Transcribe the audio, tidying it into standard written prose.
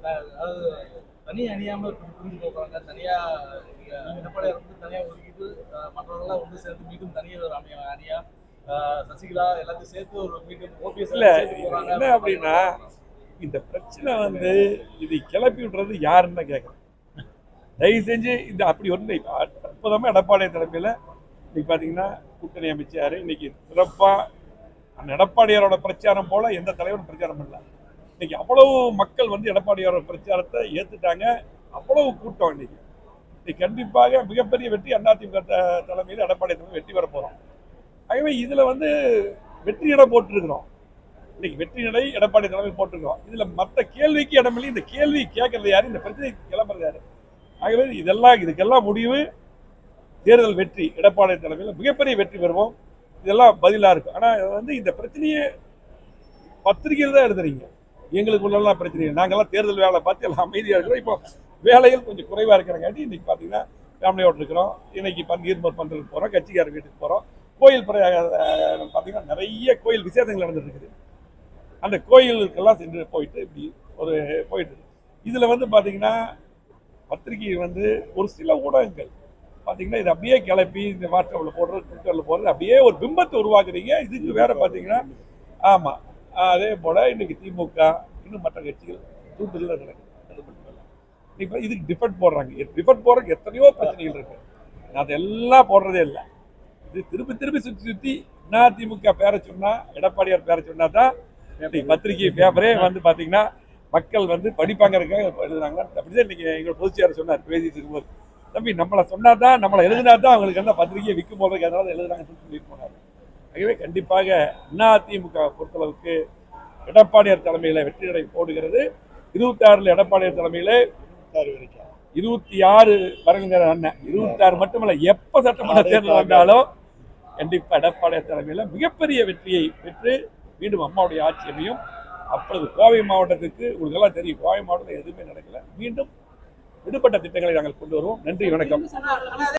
அதாவது தனி அணியாமல் புரிஞ்சு போகிறாங்க. தனியா எடப்பாடியார் வந்து தனியா ஒதுக்கிட்டு மற்றவர்கள்லாம் வந்து சேர்ந்து மீண்டும் தனியாக ஒரு அணியா சசிகலா எல்லாத்தையும் சேர்த்து ஒரு மீண்டும் ஓபிஎஸ் இல்ல என்ன அப்படின்னா இந்த பிரச்சனை வந்து இது கிளப்பி விடுறது யாருன்னு கேட்கறேன். தயவு செஞ்சு இந்த அப்படி ஒன்று அற்புதமா எடப்பாடி தலைமையில் இன்னைக்கு பார்த்தீங்கன்னா கூட்டணி அமைச்சாரு. இன்னைக்கு சிறப்பா அந்த எடப்பாடியாரோட பிரச்சாரம் போல எந்த தலைவரும் பிரச்சாரம் பண்ணல. இன்னைக்கு அவ்வளவு மக்கள் வந்து எடப்பாடியாரோட பிரச்சாரத்தை ஏத்துட்டாங்க. அவ்வளவு கூட்டம் இன்னைக்கு கண்டிப்பாக மிகப்பெரிய வெற்றி அதிமுக தலைமையில் எடப்பாடி தலைமை வெற்றி பெற போறோம். ஆகவே இதுல வந்து வெற்றி நடை போட்டிருக்கிறோம். இன்னைக்கு வெற்றி நடை எடப்பாடி தலைமை போட்டிருக்கிறோம். இதுல மற்ற கேள்விக்கு இடமில்லை. இந்த கேள்வி கேட்கறது யாரு, இந்த பிரச்சனை கிளம்புறது யாரு? ஆகவே இதுக்கெல்லாம் முடிவு தேர்தல் வெற்றி. எடப்பாடி தலைமையில் மிகப்பெரிய வெற்றி பெறுவோம். இதெல்லாம் பதிலா இருக்கும். ஆனா வந்து இந்த பிரச்சனையே பத்திரிகையில் தான் எழுதுறீங்க. எங்களுக்குள்ளெல்லாம் பிரச்சனை இல்லை. நாங்கெல்லாம் தேர்தல் வேலை பார்த்து எல்லாம் அமைதியாக இருக்கிறோம். இப்போ வேலைகள் கொஞ்சம் குறைவாக இருக்கிறங்காட்டி இன்னைக்கு பார்த்தீங்கன்னா ஃபேமிலியோடு இருக்கிறோம். இன்னைக்கு நீர்மோர் பண்ணுறதுக்கு போகிறோம், கட்சிக்கார வீட்டுக்கு போகிறோம். கோயில் பார்த்தீங்கன்னா நிறைய கோயில் விசேஷங்கள் நடந்துட்டு இருக்குது. அந்த கோயிலுக்கெல்லாம் சென்று போயிட்டு இப்படி ஒரு போயிட்டு இதில் வந்து பார்த்தீங்கன்னா பத்திரிகை வந்து ஒரு சில ஊடகங்கள் பார்த்தீங்கன்னா இது அப்படியே கிளப்பி இந்த வாட்ஸ்அப்பில் போடுறது, ட்விட்டரில் போடுறது, அப்படியே ஒரு பிம்பத்தை உருவாக்குறீங்க. இதுக்கு வேற பார்த்தீங்கன்னா ஆமாம் அதே போல் இன்னைக்கு திமுக இன்னும் மற்ற கட்சிகள் தூண்டுதல் நடக்குது. அது மட்டும் இல்லை, இப்போ இதுக்கு டிஃபெக்ட் போடுறாங்க. டிஃபெக்ட் போடுறதுக்கு எத்தனையோ பிரச்சனைகள் இருக்கு. அதெல்லாம் போடுறதே இல்லை. இது திருப்பி சுற்றி அதிமுக பேரை சொன்னா, எடப்பாடியார் பேரை சொன்னா தான் பத்திரிகை பேப்பரே வந்து பார்த்தீங்கன்னா மக்கள் வந்து படிப்பாங்கிறதுக்காக எழுதுறாங்க. அப்படிதான் இன்னைக்கு எங்களோட பொதுச்செயலாளர் சொன்னார் பேசிட்டு இருக்கும்போது, தம்பி நம்மளை சொன்னா தான், நம்மளை எழுதினா தான் அவங்களுக்கு எல்லாம் பத்திரிகையை விற்கும் போது அதனால எழுதுறாங்கன்னு சொல்லிட்டு போனார். ஆகவே கண்டிப்பாக அதிமுக பொறுத்தளவுக்கு எடப்பாடியார் தலைமையில் வெற்றி நடை போடுகிறது. 26 எடப்பாடியார் தலைமையில் 26 வருகிற அண்ணன் 26 மட்டுமல்ல, எப்ப சட்டமன்ற தேர்தல் வந்தாலும் கண்டிப்பா எடப்பாடியார் தலைமையில் மிகப்பெரிய வெற்றியை பெற்று மீண்டும் அம்மாவுடைய ஆட்சி அமையும். அப்பொழுது கோவை மாவட்டத்துக்கு உங்களுக்கு எல்லாம் தெரியும், கோவை மாவட்டத்தில் எதுவுமே நடக்கல. மீண்டும் விடுபட்ட திட்டங்களை நாங்கள் கொண்டு வருவோம். நன்றி, வணக்கம்.